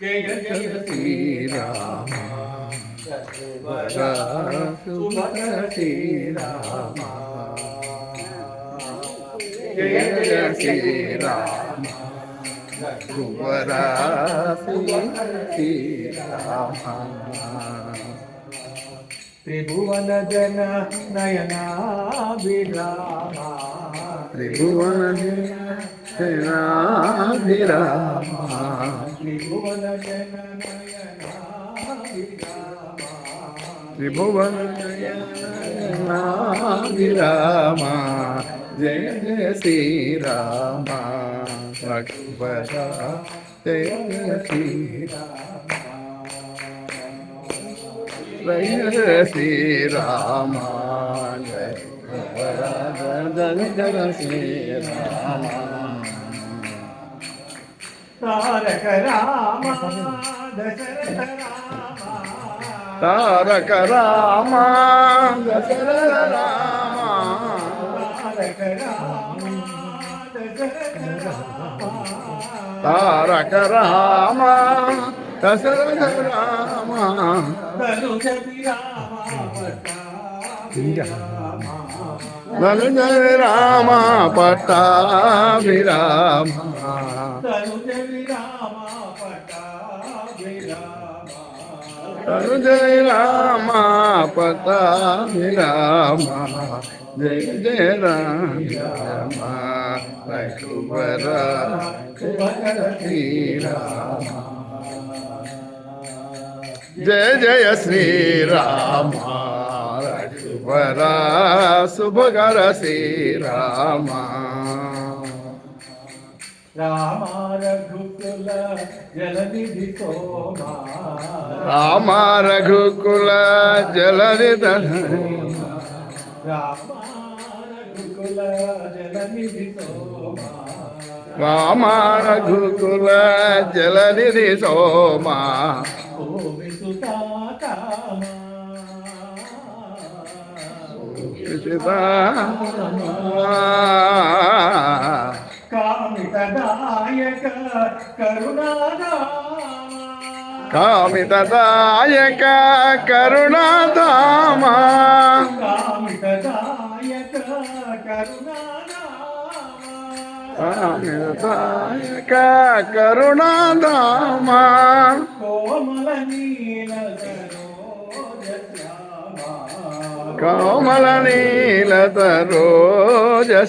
జయ జయ శ్రీరామ రఘువర సుభద్ర శ్రీరామ జయ జయ శ్రీరామ రఘువర సుభద్ర శ్రీరామ త్రిభువన జన నయనాభిరామ త్రిభువన జనాభిరామ త్రిభువన జన నయనాభిరామ త్రిభువన జనాభిరామ జయ జయ శ్రీరామ రఘువర జయ జయ శ్రీరామ జయ శ్రీరామ జయ జయ శ్రీరామ తారక రామ దశరథ రామ తారక రామ దశరథ రామ తారక రామ దశరథ రామ తారక రామ దశరథ రామ ధనుజ రామ పట్టాభిరామ ధనుజ రామ పట్టాభిరామ జయ జయ రామ రఘువర శ్రీరామ జయ జయ శ్రీరామ రఘువర శుభకర శ్రీరామ రామ రఘుకుల జలనిధి సోమా రామ రఘుకుల జలనిధి రామ రఘుకుల జలనిధి సోమా రామ రఘుకుల జలనిధి సోమా కామితదాయక కరుణాధామ కామితదాయక కరుణాధామ కామితదాయక కామితదాయక కరుణాధామ కోమల నీల కోమల నీలతరోజ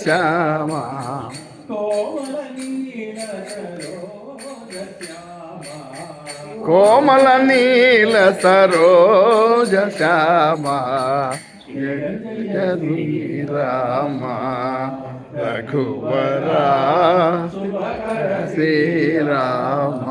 శ్యామ కోమల నీల సరోజ శ్యామ రామ రఘువర శ్రీరామ